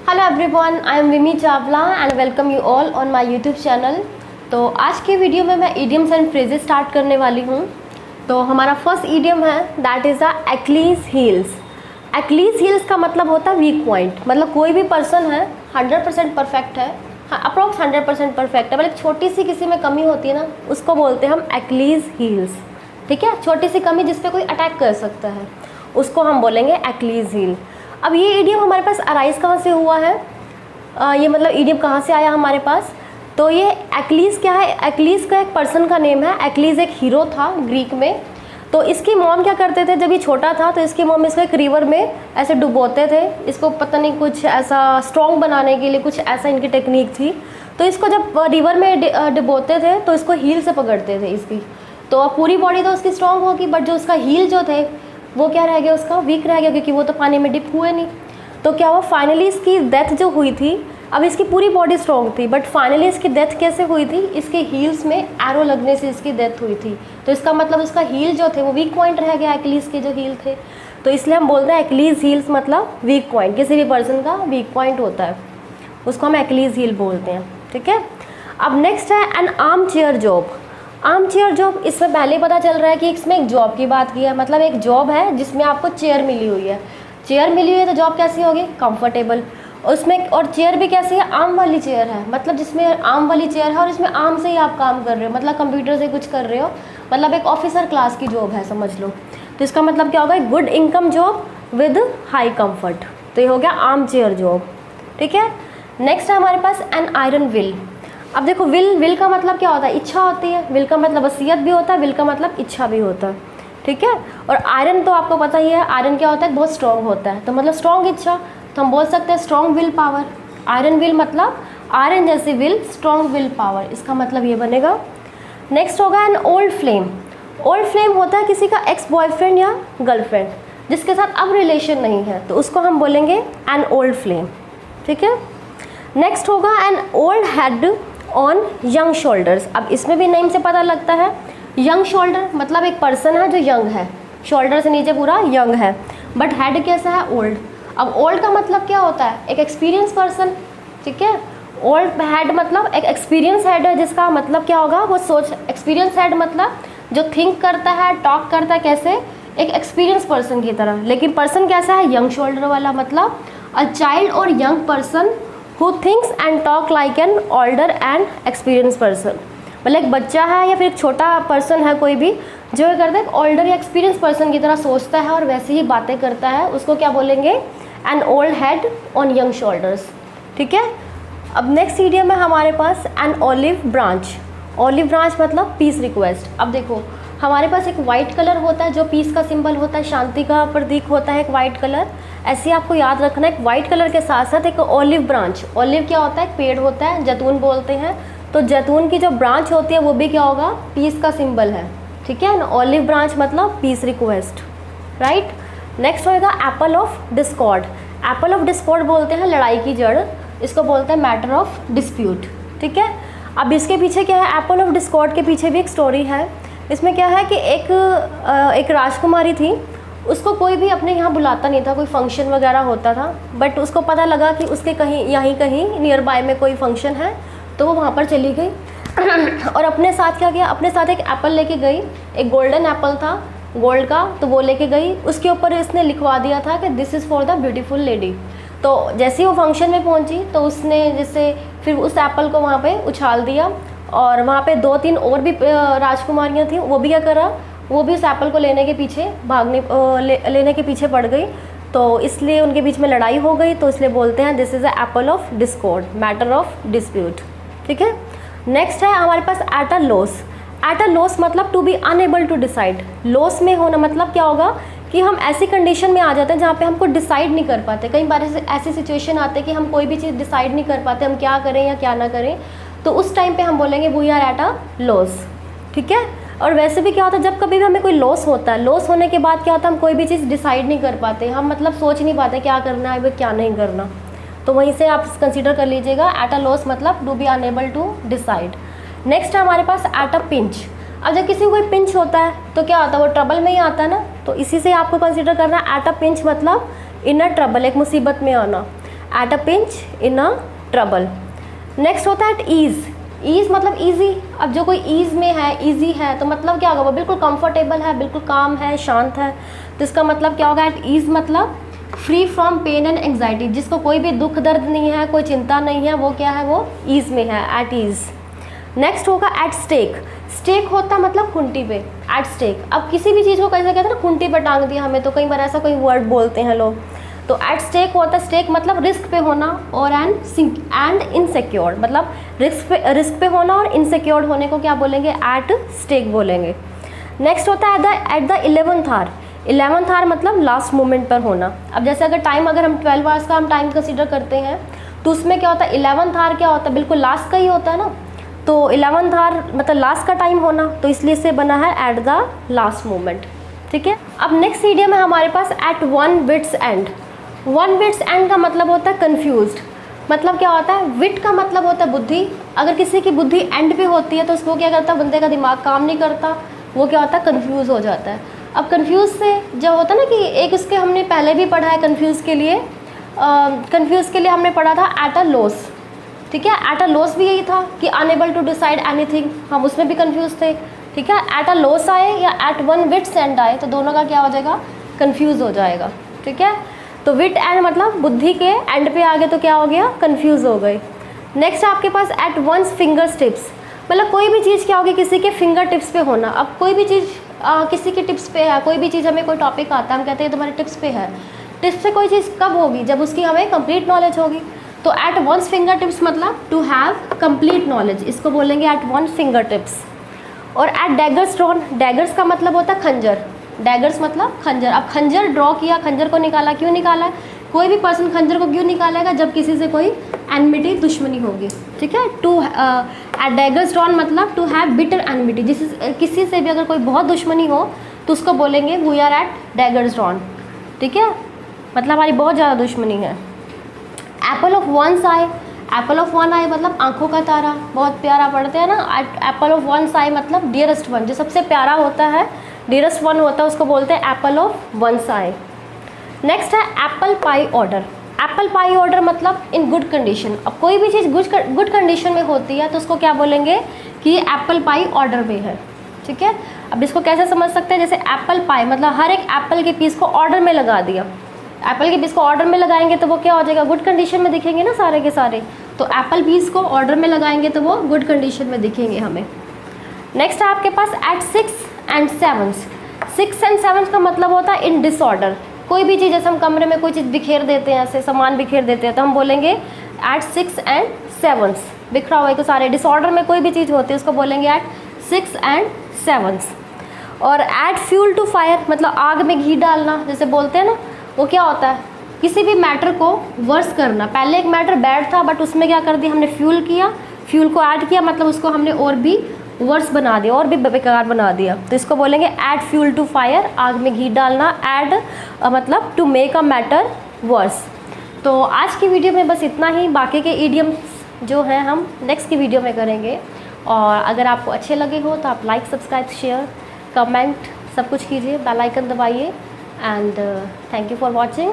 Hello everyone, I am Vimmi Chawla and welcome you all on my YouTube channel. तो आज के video में मैं इडियम्स एंड फ्रेजेस स्टार्ट करने वाली हूँ। तो हमारा फर्स्ट इडियम है that is the Achilles heels. Achilles heels का मतलब होता है वीक पॉइंट। मतलब कोई भी पर्सन है 100% परफेक्ट है, अप्रॉक्स 100% परफेक्ट है, मतलब छोटी सी किसी में कमी होती है ना, उसको बोलते हैं हम एक्लीज हील्स। ठीक है, छोटी सी कमी जिस पे कोई अटैक कर सकता है उसको हम बोलेंगे एक्लीज हील। अब ये इडियम हमारे पास अराइज कहाँ से हुआ है, ये मतलब इडियम कहाँ से आया हमारे पास। तो ये एक्लीज क्या है, एक्लीज का एक पर्सन का नेम है। एक्लीज एक हीरो था ग्रीक में। तो इसकी मॉम क्या करते थे, जब ये छोटा था तो इसकी मॉम इसको एक रिवर में ऐसे डुबोते थे। इसको पता नहीं कुछ ऐसा स्ट्रॉन्ग बनाने के लिए कुछ ऐसा इनकी टेक्निक थी। तो इसको जब रिवर में डुबोते थे तो इसको हील से पकड़ते थे इसकी। तो अब पूरी बॉडी तो उसकी स्ट्रॉन्ग होगी, बट जो उसका हील जो थे वो क्या रह गया, उसका वीक रह गया, क्योंकि वो तो पानी में डिप हुए नहीं। तो क्या हुआ, फाइनली इसकी डेथ जो हुई थी, अब इसकी पूरी बॉडी स्ट्रॉन्ग थी बट फाइनली इसकी डेथ कैसे हुई थी, इसके हील्स में एरो लगने से इसकी डेथ हुई थी। तो इसका मतलब उसका हील जो थे वो वीक पॉइंट रह गया, एक्लीज के जो हील थे। तो इसलिए हम बोलते हैं एक्लीज हील्स मतलब वीक पॉइंट, किसी भी पर्सन का वीक पॉइंट होता है, उसको हम एक्लीज हील बोलते हैं। ठीक है, अब नेक्स्ट है N arm chair job. Arm chair job, इसमें पहले ही पता चल रहा है कि इसमें एक जॉब की बात की है। मतलब एक जॉब है जिसमें आपको चेयर मिली हुई है। चेयर मिली हुई है तो जॉब कैसी होगी, कंफर्टेबल। उसमें और चेयर भी कैसी है, आर्म वाली चेयर है, मतलब जिसमें आर्म वाली चेयर है और इसमें आर्म से ही आप काम कर रहे हो, मतलब कंप्यूटर से कुछ कर रहे हो, मतलब एक ऑफिसर क्लास की जॉब है समझ लो। तो इसका मतलब क्या होगा, good income job with high comfort. तो ये हो गया आर्म चेयर जॉब। ठीक है, नेक्स्ट है हमारे पास एन आयरन विल। अब देखो, विल का मतलब क्या होता है, इच्छा होती है। विल का मतलब वसीयत भी होता है, विल का मतलब इच्छा भी होता है। ठीक है, और आयरन तो आपको पता ही है, आयरन क्या होता है, बहुत स्ट्रॉन्ग होता है। तो मतलब स्ट्रॉन्ग इच्छा, तो हम बोल सकते हैं strong will power. Iron will मतलब आयरन जैसी विल, स्ट्रॉन्ग विल पावर, इसका मतलब ये बनेगा। नेक्स्ट होगा an old flame. Old flame होता है किसी का एक्स बॉयफ्रेंड या गर्लफ्रेंड जिसके साथ अब रिलेशन नहीं है, तो उसको हम बोलेंगे एन ओल्ड फ्लेम। ठीक है, नेक्स्ट होगा N old head on young shoulders. अब इसमें भी नेम से पता लगता है, यंग शोल्डर मतलब एक पर्सन है जो यंग है, शोल्डर से नीचे पूरा यंग है, बट हेड कैसा है, ओल्ड। अब ओल्ड का मतलब क्या होता है, एक एक्सपीरियंस पर्सन। ठीक है, ओल्ड हेड मतलब एक एक्सपीरियंस हेड है, जिसका मतलब क्या होगा, वो सोच, एक्सपीरियंस हेड मतलब जो थिंक करता है, टॉक करता है, कैसे, एक एक्सपीरियंस पर्सन की तरह। लेकिन पर्सन कैसा है, यंग शोल्डर वाला, मतलब अ चाइल्ड और young person who thinks and talk like an older and experienced person। मतलब एक बच्चा है या फिर एक छोटा पर्सन है कोई भी, जो ये करता है एक ओल्डर या एक्सपीरियंस पर्सन की तरह सोचता है और वैसे ही बातें करता है, उसको क्या बोलेंगे, an old head on young shoulders. ठीक है, अब नेक्स्ट इडियम है हमारे पास an olive branch. Olive branch मतलब पीस रिक्वेस्ट। अब देखो, हमारे पास एक वाइट कलर होता है जो पीस का सिंबल होता है, शांति का प्रतीक होता है एक वाइट कलर। ऐसे आपको याद रखना है, एक वाइट कलर के साथ साथ एक ऑलिव ब्रांच। ऑलिव क्या होता है, एक पेड़ होता है, जैतून बोलते हैं। तो जैतून की जो ब्रांच होती है वो भी क्या होगा, पीस का सिंबल है। ठीक है ना, ऑलिव ब्रांच मतलब पीस रिक्वेस्ट, राइट। नेक्स्ट होगा Apple of Discord. Apple of Discord बोलते हैं लड़ाई की जड़, इसको बोलते हैं मैटर ऑफ डिस्प्यूट। ठीक है, अब इसके पीछे क्या है, एप्पल ऑफ डिस्कॉर्ड के पीछे भी एक स्टोरी है। इसमें क्या है कि एक राजकुमारी थी, उसको कोई भी अपने यहाँ बुलाता नहीं था, कोई फंक्शन वगैरह होता था, बट उसको पता लगा कि उसके कहीं नियर बाय में कोई फंक्शन है, तो वो वहाँ पर चली गई और अपने साथ क्या किया, अपने साथ एक एप्पल लेके गई। एक गोल्डन एप्पल था, गोल्ड का, तो वो लेके गई। उसके ऊपर इसने लिखवा दिया था कि this is for the beautiful lady. तो जैसे ही वो फंक्शन में पहुँची तो उसने जैसे फिर उस एप्पल को वहाँ पर उछाल दिया, और वहाँ पे 2-3 और भी राजकुमारियाँ थी, वो भी क्या करा, वो भी उस एप्पल को लेने के पीछे लेने के पीछे पड़ गई। तो इसलिए उनके बीच में लड़ाई हो गई। तो इसलिए बोलते हैं this is a apple of discord, matter of dispute. ठीक है, नेक्स्ट है हमारे पास at a loss. At a loss मतलब to be unable to decide. Loss में होना मतलब क्या होगा कि हम ऐसी कंडीशन में आ जाते हैं जहाँ पे हमको डिसाइड नहीं कर पाते। कई बार ऐसी सिचुएशन आते हैं कि हम कोई भी चीज़ डिसाइड नहीं कर पाते, हम क्या करें या क्या ना करें। तो उस टाइम पे हम बोलेंगे we are at a loss. ठीक है, और वैसे भी क्या होता है, जब कभी भी हमें कोई लॉस होता है, लॉस होने के बाद क्या होता है, हम कोई भी चीज़ डिसाइड नहीं कर पाते, हम मतलब सोच नहीं पाते क्या करना है क्या नहीं करना। तो वहीं से आप कंसीडर कर लीजिएगा, एट अ लॉस मतलब to be unable to decide. Next है हमारे पास एट अ पिंच। अब जब किसी को कोई पिंच होता है तो क्या होता है, वो ट्रबल में ही आता है ना, तो इसी से आपको कंसीडर करना है एट अ पिंच मतलब इन अ ट्रबल, एक मुसीबत में आना। At a pinch, in a trouble. Next होता है एट ईज़। ईज़ मतलब ईजी। अब जो कोई ईज़ में है, ईजी है, तो मतलब क्या होगा, वो बिल्कुल कंफर्टेबल है, बिल्कुल काम है, शांत है। तो इसका मतलब क्या होगा, एट ईज़ मतलब free from pain and anxiety, जिसको कोई भी दुख दर्द नहीं है, कोई चिंता नहीं है, वो क्या है, वो ईज़ में है, एट ईज़। नेक्स्ट होगा एट स्टेक। स्टेक होता मतलब खूंटी पे, एट स्टेक। अब किसी भी चीज़ को कैसे कहते हैं ना, खूंटी पे टांग दिया हमें, तो कई बार ऐसा कोई वर्ड बोलते हैं लोग। तो एट स्टेक होता है, स्टेक मतलब रिस्क पे होना, और एंड इनसिक्योर मतलब रिस्क पे होना और इनसिक्योर होने को क्या बोलेंगे, एट स्टेक बोलेंगे। नेक्स्ट होता है at the 11th hour. 11th hour मतलब लास्ट मोमेंट पर होना। अब जैसे अगर टाइम, अगर हम 12 आवर्स का हम टाइम कंसीडर करते हैं, तो उसमें क्या होता है, 11th आवर क्या होता है, बिल्कुल लास्ट का ही होता है ना। तो 11th आवर मतलब लास्ट का टाइम होना, तो इसलिए से बना है एट द लास्ट मोमेंट। ठीक है। अब नेक्स्ट इडियम है हमारे पास at one wits end. One wits end का मतलब होता है कन्फ्यूज्ड। मतलब क्या होता है, विट का मतलब होता है बुद्धि। अगर किसी की बुद्धि एंड पे होती है तो उसको क्या करता है, बंदे का दिमाग काम नहीं करता, वो क्या होता है, कन्फ्यूज़ हो जाता है। अब कन्फ्यूज़ से जो होता है ना कि एक उसके हमने पहले भी पढ़ा है कन्फ्यूज़ के लिए, हमने पढ़ा था एट अ लॉस। ठीक है, एट अ लॉस भी यही था कि अनएबल टू डिसाइड एनीथिंग, हम उसमें भी कंफ्यूज थे। ठीक है, एट अ लॉस आए या एट वन विट्स एंड आए, तो दोनों का क्या हो जाएगा, कंफ्यूज हो जाएगा। ठीक है, तो विट एंड मतलब बुद्धि के एंड पे आ गए तो क्या हो गया, कंफ्यूज हो गए। नेक्स्ट आपके पास एट वंस फिंगर टिप्स। मतलब कोई भी चीज़ क्या होगी, किसी के फिंगर टिप्स पे होना। अब कोई भी चीज़ किसी के टिप्स पे है, कोई भी चीज़ हमें कोई टॉपिक आता है, हम कहते हैं तुम्हारे टिप्स पे है। टिप्स पे कोई चीज़ कब होगी, जब उसकी हमें कंप्लीट नॉलेज होगी। तो एट वंस फिंगर टिप्स मतलब टू हैव कंप्लीट नॉलेज, इसको बोलेंगे एट वंस फिंगर टिप्स। और एट डैगर्स ड्रॉन, डैगर्स का मतलब होता है खंजर। डैगर्स मतलब खंजर। अब खंजर ड्रॉ किया, खंजर को निकाला, क्यों निकाला है, कोई भी पर्सन खंजर को क्यों निकालेगा, जब किसी से कोई एनमिटी, दुश्मनी होगी। ठीक है, टू एट डैगर्स ड्रॉन मतलब टू हैव बिटर एनमिटी, किसी से भी अगर कोई बहुत दुश्मनी हो तो उसको बोलेंगे we are at daggers drawn. ठीक है, मतलब हमारी बहुत ज़्यादा दुश्मनी है। Apple of one eye, apple of one eye मतलब आंखों का तारा, बहुत प्यारा पढ़ते हैं ना। एप्पल ऑफ वन आई मतलब डियरेस्ट वन, जो सबसे प्यारा होता है, डियरेस्ट वन होता है, उसको बोलते हैं apple of one eye. Next है apple pie order. Apple pie order मतलब इन गुड कंडीशन। अब कोई भी चीज़ गुड कंडीशन में होती है तो उसको क्या बोलेंगे कि ये एप्पल पाई ऑर्डर में है। ठीक है, अब इसको कैसे समझ सकते हैं, जैसे एप्पल पाई मतलब हर एक एप्पल के पीस को ऑर्डर में लगा दिया। एप्पल के पीस को ऑर्डर में लगाएंगे तो वो क्या हो जाएगा, गुड कंडीशन में दिखेंगे ना सारे के सारे। तो एप्पल पीस को ऑर्डर में लगाएंगे तो वो गुड कंडीशन में दिखेंगे हमें। नेक्स्ट है आपके पास एट 6 and 7। 6 and 7 का मतलब होता है इन डिसऑर्डर। कोई भी चीज़, जैसे हम कमरे में कोई चीज़ बिखेर देते हैं, ऐसे सामान बिखेर देते हैं, तो हम बोलेंगे एट 6 and 7। बिखरा हुआ है तो सारे डिसऑर्डर में कोई भी चीज़ होती है उसको बोलेंगे एट 6 and 7। और एट फ्यूल टू फायर मतलब आग में घी डालना, जैसे बोलते हैं ना, वो क्या होता है, किसी भी मैटर को वर्स करना। पहले एक मैटर बैड था बट उसमें क्या कर दिया हमने, फ्यूल किया, फ्यूल को ऐड किया, मतलब उसको हमने और भी वर्स बना दिया, और भी बेकार बना दिया। तो इसको बोलेंगे ऐड फ्यूल टू फायर, आग में घी डालना। ऐड मतलब to make a matter worse. तो आज की वीडियो में बस इतना ही। बाकी के ईडियम्स जो हैं हम नेक्स्ट की वीडियो में करेंगे। और अगर आपको अच्छे लगे हो तो आप लाइक, सब्सक्राइब, शेयर, कमेंट सब कुछ कीजिए, बेल आइकन दबाइए। And thank you for watching.